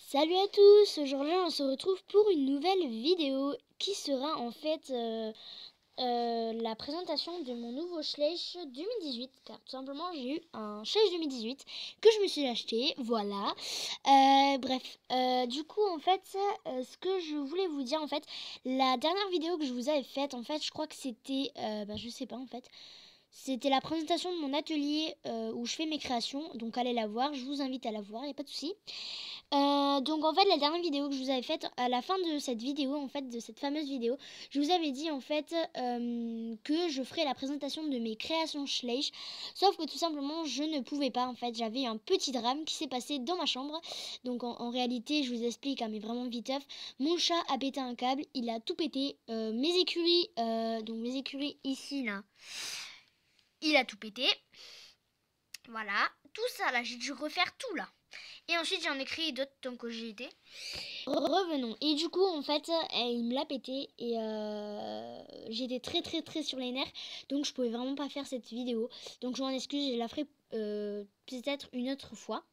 Salut à tous, aujourd'hui on se retrouve pour une nouvelle vidéo qui sera en fait la présentation de mon nouveau Schleich 2018, car tout simplement j'ai eu un Schleich 2018 que je me suis acheté, voilà. Du coup en fait ce que je voulais vous dire en fait, la dernière vidéo que je vous avais faite en fait je crois que c'était, je sais pas en fait. C'était la présentation de mon atelier où je fais mes créations, donc allez la voir, je vous invite à la voir, il n'y a pas de souci. Donc en fait la dernière vidéo que je vous avais faite, à la fin de cette vidéo, en fait de cette fameuse vidéo, je vous avais dit en fait que je ferais la présentation de mes créations Schleich, sauf que tout simplement je ne pouvais pas en fait, j'avais un petit drame qui s'est passé dans ma chambre. Donc en réalité je vous explique mais vraiment viteuf, mon chat a pété un câble, il a tout pété, mes écuries, donc mes écuries ici là, il a tout pété, voilà, tout ça là, j'ai dû refaire tout là. Et ensuite j'en ai créé d'autres tant que j'y étais. Revenons. Et du coup en fait il me l'a pété et j'étais très sur les nerfs. Donc je pouvais vraiment pas faire cette vidéo. Donc je m'en excuse, je la ferai peut-être une autre fois.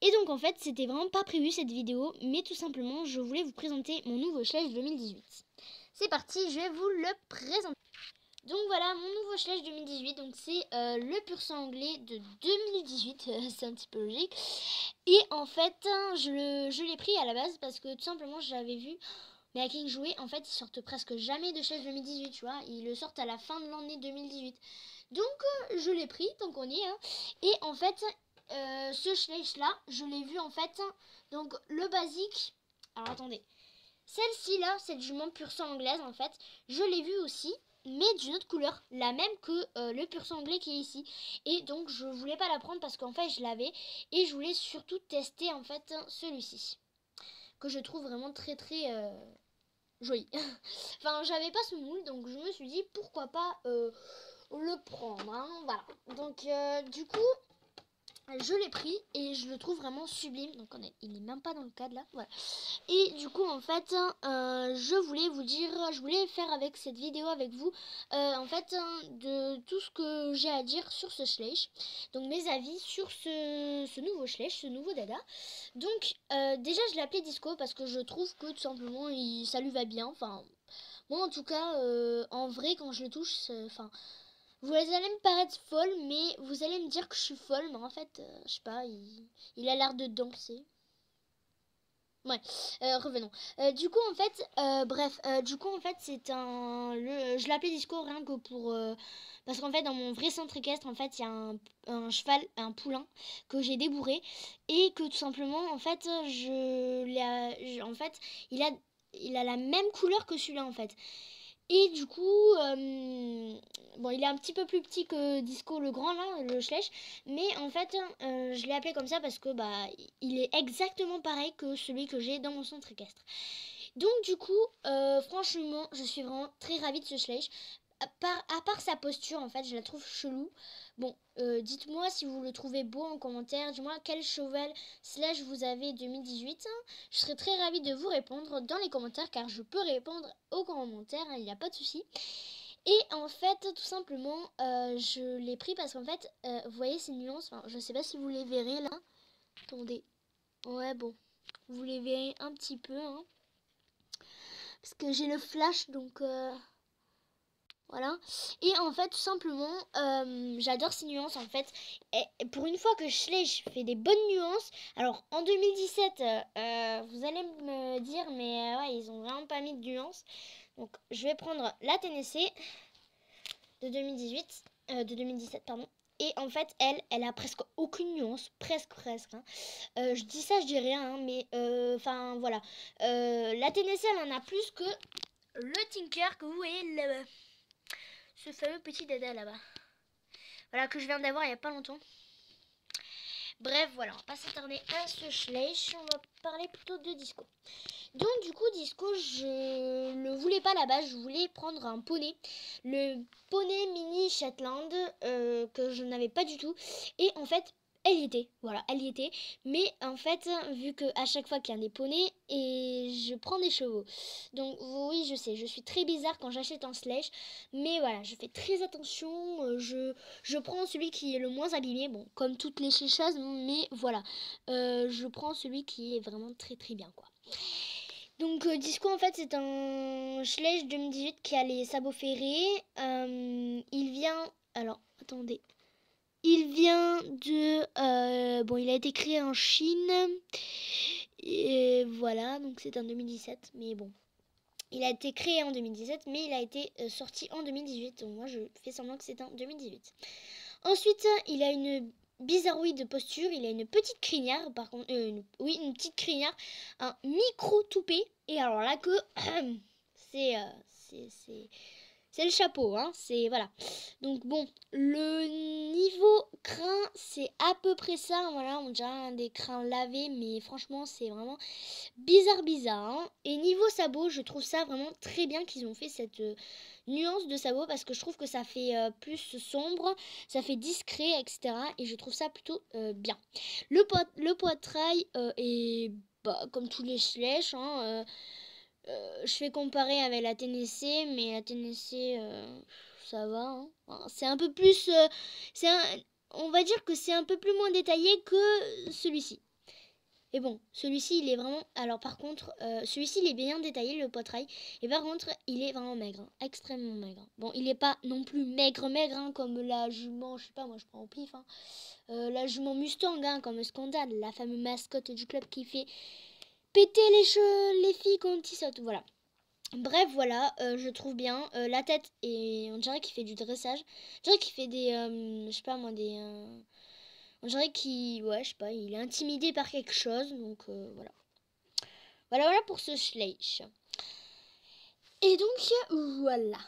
Et donc en fait c'était vraiment pas prévu cette vidéo. Mais tout simplement je voulais vous présenter mon nouveau Schleich 2018. C'est parti, je vais vous le présenter. Donc voilà mon nouveau Schleich 2018, donc c'est le pur sang anglais de 2018, c'est un petit peu logique. Et en fait je l'ai pris à la base parce que tout simplement j'avais vu mais à King jouer, en fait ils sortent presque jamais de Schleich 2018, tu vois, ils le sortent à la fin de l'année 2018. Donc je l'ai pris tant qu'on y est, hein. Et en fait ce Schleich là, je l'ai vu en fait, donc le basique, alors attendez, celle-ci là, cette jument pur sang anglaise en fait, je l'ai vue aussi, mais d'une autre couleur, la même que le pur sang anglais qui est ici. Et donc je voulais pas la prendre parce qu'en fait je l'avais, et je voulais surtout tester en fait celui-ci, que je trouve vraiment très joli. Enfin j'avais pas ce moule, donc je me suis dit pourquoi pas le prendre, hein, voilà. Donc du coup je l'ai pris et je le trouve vraiment sublime. Donc il n'est même pas dans le cadre là, voilà. Et du coup en fait je voulais vous dire, je voulais faire avec cette vidéo avec vous en fait de tout ce que j'ai à dire sur ce Schleich. Donc mes avis sur ce nouveau Schleich, ce nouveau dada. Donc déjà je l'ai appelé Disco parce que je trouve que tout simplement ça lui va bien. Enfin moi en tout cas en vrai quand je le touche, enfin vous allez me paraître folle, mais vous allez me dire que je suis folle, mais en fait je sais pas, il a l'air de danser. Ouais, revenons. Du coup, en fait, du coup, en fait, c'est je l'appelais Disco rien que pour... parce qu'en fait, dans mon vrai centre équestre, en fait, il y a un cheval, un poulain, que j'ai débourré, et que tout simplement, en fait, en fait, il a la même couleur que celui-là, en fait. Et du coup, bon, il est un petit peu plus petit que Disco le grand, là, le Schleich. Mais en fait, je l'ai appelé comme ça parce que il est exactement pareil que celui que j'ai dans mon centre équestre. Donc du coup, franchement, je suis vraiment très ravie de ce Schleich. À part sa posture, en fait, je la trouve chelou. Bon, dites-moi si vous le trouvez beau en commentaire. Dis-moi quel cheval Schleich vous avez 2018. Je serais très ravie de vous répondre dans les commentaires car je peux répondre aux commentaires, il n'y a pas de souci. Et en fait, tout simplement, je l'ai pris parce qu'en fait, vous voyez ces nuances, enfin, je sais pas si vous les verrez là. Attendez. Ouais, bon. Vous les verrez un petit peu, hein. Parce que j'ai le flash, donc voilà. Et en fait, tout simplement, j'adore ces nuances en fait. Et pour une fois que Schleich fait des bonnes nuances, alors en 2017, vous allez me dire, mais ouais, ils ont vraiment pas mis de nuances. Donc je vais prendre la TNC de 2018, de 2017, pardon. Et en fait, elle a presque aucune nuance, presque, hein. Je dis ça, je dis rien, hein, mais enfin voilà. La TNC, elle en a plus que le Tinker que vous voyez là-bas. Ce fameux petit dada là-bas. Voilà, que je viens d'avoir il n'y a pas longtemps. Bref, voilà, on va pas s'attarder à ce Schleich, on va parler plutôt de Disco. Donc du coup, Disco, je le voulais pas là-bas, je voulais prendre un poney. Le poney mini Shetland, que je n'avais pas du tout. Et en fait, Elle y était, voilà, elle y était. Mais en fait, vu que à chaque fois qu'il y a des poneys, et je prends des chevaux. Donc oui, je sais, je suis très bizarre quand j'achète un slush. Mais voilà, je fais très attention. Je prends celui qui est le moins abîmé. Bon, comme toutes les chichas, mais voilà. Je prends celui qui est vraiment très très bien, quoi. Donc Disco, en fait, c'est un slush 2018 qui a les sabots ferrés. Il vient... Alors, attendez. Il vient de... bon, il a été créé en Chine. Et voilà, donc c'est en 2017. Mais bon, il a été créé en 2017, mais il a été sorti en 2018. Donc moi, je fais semblant que c'est en 2018. Ensuite, il a une bizarroïde posture. Il a une petite crinière, par contre. Oui, une petite crinière. Un micro toupet. Et alors là que... c'est... c'est le chapeau, hein, c'est voilà. Donc bon, le niveau crin, c'est à peu près ça, voilà, on dirait des crins lavés, mais franchement, c'est vraiment bizarre, hein. Et niveau sabot, je trouve ça vraiment très bien qu'ils ont fait cette nuance de sabot, parce que je trouve que ça fait plus sombre, ça fait discret, etc. Et je trouve ça plutôt bien. Le poitrail est comme tous les slush, hein, je fais comparer avec la Tennessee, mais la Tennessee, ça va, hein. Enfin, c'est un peu plus... on va dire que c'est un peu plus moins détaillé que celui-ci. Et bon, celui-ci, il est vraiment... Alors par contre, celui-ci, il est bien détaillé, le poitrail. Et par contre, il est vraiment maigre, hein, extrêmement maigre. Bon, il n'est pas non plus maigre, hein, comme la jument, je sais pas, moi je prends au pif. Hein. La jument Mustang, hein, comme Scandale, la fameuse mascotte du club qui fait péter les filles quand ils sautent, voilà. Bref, voilà, je trouve bien. La tête, et on dirait qu'il fait du dressage. On dirait qu'il fait des... je sais pas moi, des... on dirait qu'il... Ouais, je sais pas, il est intimidé par quelque chose. Donc, voilà. Voilà pour ce Schleich. Et donc, voilà.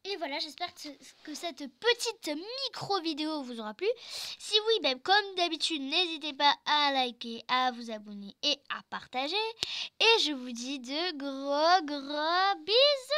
Et voilà, j'espère que cette petite micro-vidéo vous aura plu. Si oui, ben, comme d'habitude, n'hésitez pas à liker, à vous abonner et à partager. Et je vous dis de gros bisous.